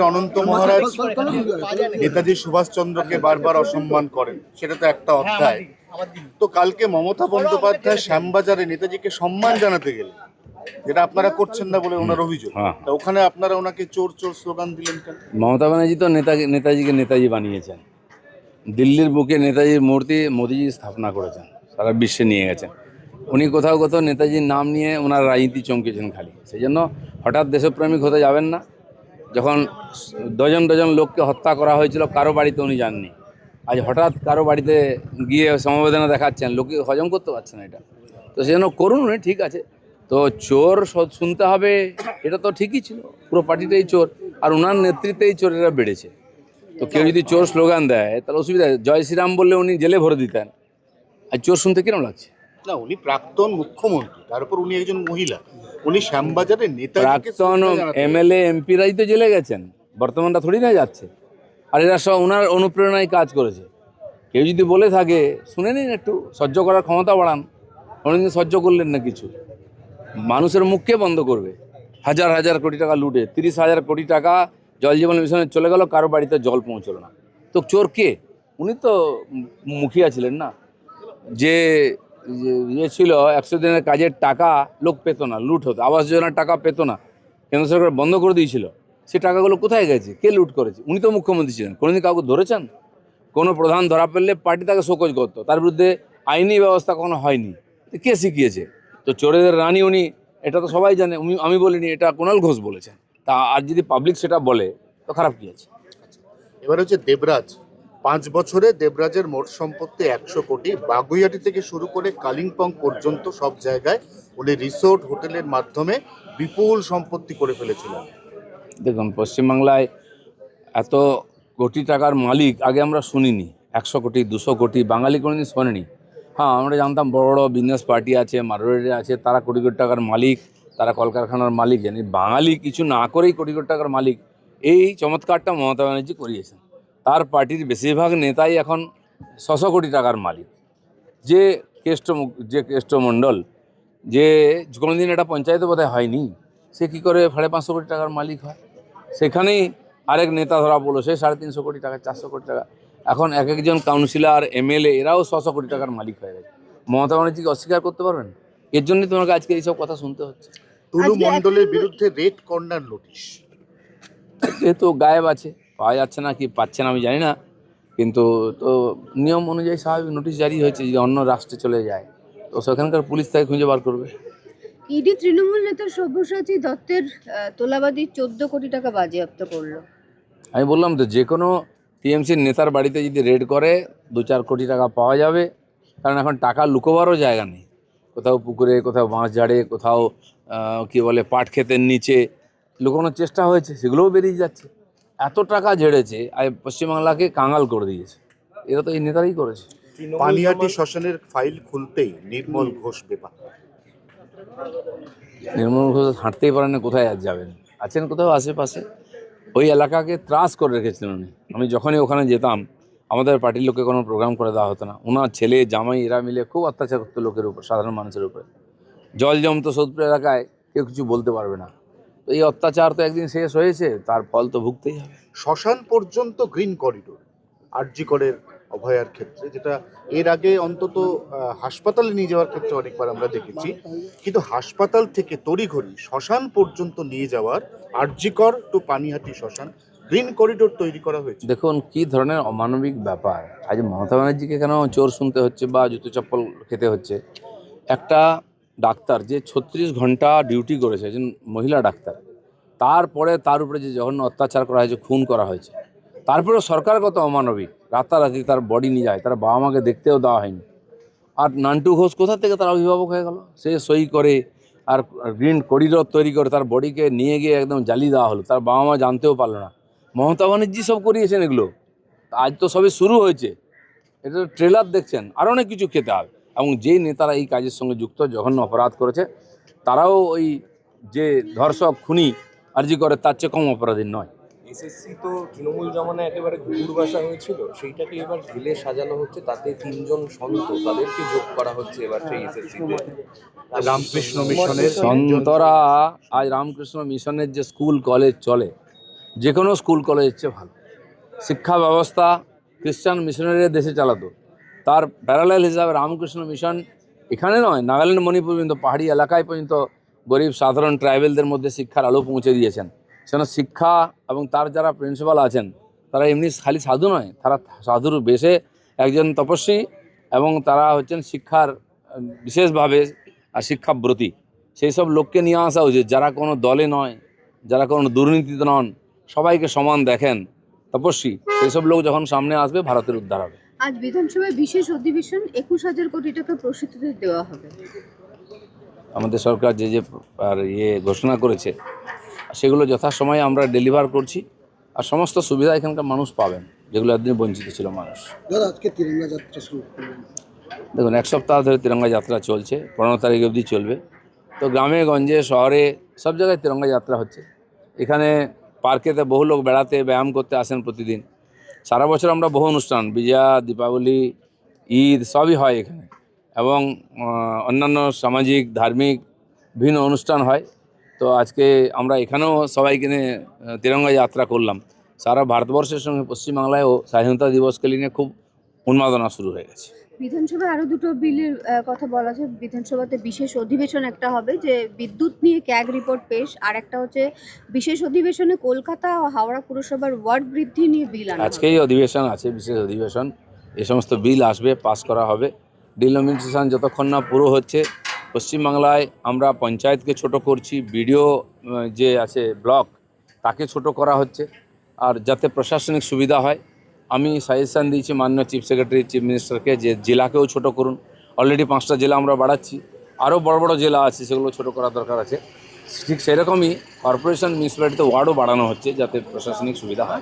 অনন্ত মহারাজ নেতাজি সুভাষচন্দ্রকে বারবার অসম্মান করেন, সেটা তো একটা অধ্যায়। তো কালকে মমতা বন্দ্যোপাধ্যায় শ্যামবাজারে নেতাজিকে সম্মান জানাতে গেলেন, যেটা আপনারা করছেন না বলে ওনার অভিযোগ। তা ওখানে আপনারা ওনাকে চোর চোর স্লোগান দিলেন কেন? মমতা ব্যানার্জি তো নেতাজিকে নেতাজি বানিয়েছেন। দিল্লির বুকে নেতাজির মূর্তি মোদিজি স্থাপনা করেছেন, সারা বিশ্বে নিয়ে গেছেন। উনি কোথাও কোথাও নেতাজির নাম নিয়ে ওনার রাজনীতি চমকেছেন খালি। সেই জন্য হঠাৎ দেশপ্রেমিক হতে যাবেন না। যখন ডজন ডজন লোককে হত্যা করা হয়েছিল, কারো বাড়িতে উনি যাননি। আজ হঠাৎ কারো বাড়িতে গিয়ে সমবেদনা দেখাচ্ছেন, লোকে হজম করতে পারছে না এটা। তো সেই জন্য করুন উনি, ঠিক আছে। তো চোর শুনতে হবে, এটা তো ঠিকই ছিল, পুরো পার্টিটাই চোর, আর ওনার নেতৃত্বেই চোরেরা বেড়েছে। তো কেউ যদি চোর স্লোগান দেয় তাহলে অসুবিধা। জয় শ্রীরাম বললে উনি জেলে ভরে দিতেন, আর চোর শুনতে কিরম লাগছে? না, উনি প্রাক্তন মুখ্যমন্ত্রী, তার উপর উনি একজন মহিলা, উনি শ্যামবাজারে প্রাক্তন এমএলএ এমপিরাই তো জেলে গেছেন, বর্তমানটা থোড়ি না যাচ্ছে। আর এরা সব ওনার অনুপ্রেরণায় কাজ করেছে। কেউ যদি বলে থাকে শুনে নিন, একটু সহ্য করার ক্ষমতা বাড়ান। অনেকদিন সহ্য করলেন না কিছু। মানুষের মুখকে বন্ধ করবে। হাজার হাজার কোটি টাকা লুটে, 30,000 কোটি টাকা জল জীবন মিশনে চলে গেল, কারো বাড়িতে জল পৌঁছলো না। তো চোর কে? উনি তো মুখিয়া ছিলেন না। যে ইয়ে ছিল, 100 দিনের কাজের টাকা লোক পেত না, লুট হতো। আবাস যোজনার টাকা পেত না, কেন্দ্র সরকার বন্ধ করে দিয়েছিল। সে টাকাগুলো কোথায় গেছে? কে লুট করেছে? উনি তো মুখ্যমন্ত্রী ছিলেন, কোনোদিন কাউকে ধরেছেন? কোনো প্রধান ধরা পড়লে পার্টি তাকে শোকজ করতো, তার বিরুদ্ধে আইনি ব্যবস্থা কখনো হয়নি। কে শিখিয়েছে? তো চোরেদের রানী উনি, এটা তো সবাই জানে। আমি বলিনি, এটা কুণাল ঘোষ বলেছেন। তা আর যদি পাবলিক সেটা বলে তো খারাপ কি আছে? এবার হচ্ছে দেবরাজ, 5 বছরে দেবরাজের মোট সম্পত্তি 100 কোটি। বাগুইয়াটি থেকে শুরু করে কালিম্পং পর্যন্ত সব জায়গায় উনি রিসোর্ট হোটেলের মাধ্যমে বিপুল সম্পত্তি করে ফেলেছিলেন। দেখুন, পশ্চিমবাংলায় এত কোটি টাকার মালিক আগে আমরা শুনিনি। 100 কোটি 200 কোটি বাঙালি কোনোদিন শোনেনি। হ্যাঁ, আমরা জানতাম বড় বড় বিজনেস পার্টি আছে, মারোয়াড়ি আছে, তারা কোটি কোটি টাকার মালিক, তারা কলকারখানার মালিক। জানি বাঙালি কিছু না করেই কোটি কোটি টাকার মালিক। এই চমৎকারটা মমতা ব্যানার্জি করিয়েছেন। তার পার্টির বেশিরভাগ নেতাই এখন 600 কোটি টাকার মালিক। যে কেষ্টমণ্ডল, যে কোনোদিন এটা পঞ্চায়েতে বোধহয় হয়নি, সে কী করে 550 কোটি টাকার মালিক হয়? সেখানেই আরেক নেতা ধরা পড়লো, সে 350 কোটি টাকা, 400 কোটি টাকা। এখন এক একজন কাউন্সিলর, এমএলএ, এরাও 600 কোটি টাকার মালিক হয়ে গেছে। মমতা ব্যানার্জিকে অস্বীকার করতে পারবেন? এর জন্যই তোমাকে আজকে এইসব কথা শুনতে হচ্ছে। টুলু মণ্ডলের বিরুদ্ধে রেড কর্নার নোটিশ, যেহেতু গায়েব আছে, পাওয়া যাচ্ছে না, কি পাচ্ছে না আমি জানি না, কিন্তু তো নিয়ম অনুযায়ী স্বাভাবিক নোটিশ জারি হয়েছে। যদি অন্য রাষ্ট্রে চলে যায় তো সেখানকার পুলিশ তাকে খুঁজে বার করবে। ইডি তৃণমূল নেতা সব্যসাচী দত্তের তোলাবাদী 14 কোটি টাকা বাজেয়াপ্ত করলো। আমি বললাম তো, যে কোনো টিএমসির নেতার বাড়িতে যদি রেড করে 2-4 কোটি টাকা পাওয়া যাবে। কারণ এখন টাকা লুকোবারও জায়গা নেই। কোথাও পুকুরে, কোথাও বাঁশঝাড়ে, কোথাও কি বলে পাট ক্ষেতের নিচে লুকোনোর চেষ্টা হয়েছে, সেগুলোও বেরিয়ে যাচ্ছে। এত টাকা ঝেড়েছে, আর পশ্চিমবাংলাকে কাঙাল করে দিয়েছে। এরা তো এই নেতারাই করেছে। পানিহাটি শ্মশানের ফাইল খুলতেই নির্মল ঘোষ বেপা। নির্মল ঘোষ হাঁটতেই পারেন না, কোথায় আর যাবেন? আছেন কোথাও আশেপাশে। ওই এলাকাকে ত্রাস করে রেখেছিলেন উনি। আমি যখনই ওখানে যেতাম, আমাদের পার্টির লোককে কোনো প্রোগ্রাম করে দেওয়া হতো না। ওনার ছেলে জামাই এরা মিলে খুব অত্যাচার করতো লোকের উপর, সাধারণ মানুষের উপরে। জল জমতো সোদপুর এলাকায়, কেউ কিছু বলতে পারবে না। তো এই অত্যাচার তো একদিন শেষ হয়েছে, তার ফল তো ভুগতেই হবে। শ্মশান পর্যন্ত গ্রিন করিডোর আরজি করের অভয়ার ক্ষেত্রে, যেটা এর আগে অন্তত হাসপাতালে নিয়ে যাওয়ার ক্ষেত্রে অনেকবার আমরা দেখেছি, কিন্তু হাসপাতাল থেকে তড়িঘড়ি শ্মশান পর্যন্ত নিয়ে যাওয়ার আরজি কর টু পানিহাটি শ্মশান গ্রিন করিডোর তৈরি করা হয়েছে। দেখুন কি ধরনের অমানবিক ব্যাপার। আজ মমতা ব্যানার্জিকে কেন চোর শুনতে হচ্ছে বা জুতো চপ্পল খেতে হচ্ছে? একটা ডাক্তার যে 36 ঘন্টা ডিউটি করেছে, একজন মহিলা ডাক্তার, তারপরে তার উপরে যে জঘন্য অত্যাচার করা হয়েছে, খুন করা হয়েছে, তারপরে সরকার কত অমানবিক, রাতারাতি তার বডি নিয়ে যায়, তার বাবা মাকে দেখতেও দেওয়া হয়নি। আর নান্টু ঘোষ কোথা থেকে তার অভিভাবক হয়ে গেল? সে সই করে আর গ্রিন করিডোর তৈরি করে তার বডিকে নিয়ে গিয়ে একদম জ্বালিয়ে দেওয়া হলো, তার বাবা মা জানতেও পারলো না। মমতা ব্যানার্জি সব করিয়েছেন এগুলো। আজ তো সবে শুরু হয়েছে, এটা ট্রেলার দেখছেন, আরও অনেক কিছু খেতে হবে। এবং যেই নেতারা এই কাজের সঙ্গে যুক্ত, জঘন্য অপরাধ করেছে, তারাও ওই যে ধর্ষক খুনি আরজি করে তার চেয়ে কম অপরাধী নয়। এসএসসি তো তৃণমূল জমানায় একেবারে ঘুঘুর বাসা হয়েছিল, সেইটাকে এবার ঢেলে সাজানো হচ্ছে, তাতে 3জন সন্ত তাদেরকে যোগ করা হচ্ছে এবার সেই এসএসসিতে। রামকৃষ্ণ মিশনের সন্তরা, আজ রামকৃষ্ণ মিশনের যে স্কুল কলেজ চলে, যে কোনো স্কুল কলেজের চেয়ে ভালো। শিক্ষা ব্যবস্থা খ্রিস্টান মিশনারিরা দেশে চালাতো, তার প্যারালাল হিসাবে রামকৃষ্ণ মিশন এখানে নয়, নাগাল্যান্ড, মণিপুর পর্যন্ত, পাহাড়ি এলাকায় পর্যন্ত গরিব সাধারণ ট্রাইবেলদের মধ্যে শিক্ষার আলো পৌঁছে দিয়েছেন। সেখানে শিক্ষা এবং তার যারা প্রিন্সিপাল আছেন তারা এমনি খালি সাধু নয়, তারা সাধুর বেশে একজন তপস্বী, এবং তারা হচ্ছেন শিক্ষার বিশেষভাবে আর শিক্ষাব্রতী। সেই সব লোককে নিয়ে আসা উচিত, যারা কোনো দলে নয়, যারা কোনো দুর্নীতিতে নন, সবাইকে সমান দেখেন, তপস্বী। সেই সব লোক যখন সামনে আসবে, ভারতের উদ্ধার হবে। আজ বিধানসভায় বিশেষ অধিবেশন, 21,000 কোটি টাকা প্রসূতিতে দেওয়া হবে। আমাদের সরকার যে আর ঘোষণা করেছে সেগুলো যথাসময়ে আমরা ডেলিভার করছি, আর সমস্ত সুবিধা এখানকার মানুষ পাবেন যেগুলো একদিন বঞ্চিত ছিল মানুষ। আজকে তিরঙ্গা যাত্রা শুরু করলেন। দেখুন, এক সপ্তাহ ধরে তিরঙ্গা যাত্রা চলছে, 15 তারিখ অবধি চলবে। তো গ্রামে গঞ্জে শহরে সব জায়গায় তিরঙ্গা যাত্রা হচ্ছে। এখানে পার্কেতে বহু লোক বেড়াতে ব্যায়াম করতে আসেন প্রতিদিন। সারা বছর আমরা বহু অনুষ্ঠান, বিজয়া, দীপাবলি, ঈদ সবই হয় এখানে, এবং অন্যান্য সামাজিক ধার্মিক বিভিন্ন অনুষ্ঠান হয়। তো আজকে আমরা এখানেও সবাইকে নিয়ে তিরঙ্গা যাত্রা করলাম। সারা ভারতবর্ষের সঙ্গে পশ্চিমবাংলায়ও স্বাধীনতা দিবসকে নিয়ে খুব উন্মাদনা শুরু হয়ে গেছে। বিধানসভায় আরো দুটো বিলের কথা বলা আছে। বিধানসভাতে বিশেষ অধিবেশন একটা হবে, যে বিদ্যুৎ নিয়ে ক্যাগ রিপোর্ট পেশ, আর একটা হচ্ছে বিশেষ অধিবেশনে কলকাতা ও হাওড়া পুরসভার ওয়ার্ড বৃদ্ধি নিয়ে বিল আনা হবে। আজকেই অধিবেশন আছে, বিশেষ অধিবেশন। এই সমস্ত বিল আসবে, পাস করা হবে। ডিলিমিটেশন যতক্ষণ না পুরো হচ্ছে, পশ্চিমবাংলায় আমরা পঞ্চায়েতকে ছোট করছি, বিডিও যে আছে ব্লক তাকে ছোট করা হচ্ছে, আর যাতে প্রশাসনিক সুবিধা হয়। আমি সাজেশান দিয়েছি মাননীয় চিফ সেক্রেটারি, চিফ মিনিস্টারকে, যে জেলাকেও ছোট করুন। অলরেডি 5টা জেলা আমরা বাড়াচ্ছি, আরও বড় বড় জেলা আছে, সেগুলো ছোট করার দরকার আছে। ঠিক সেরকমই কর্পোরেশন মিউনিসিপ্যালিটিতে ওয়ার্ডও বাড়ানো হচ্ছে, যাতে প্রশাসনিক সুবিধা হয়।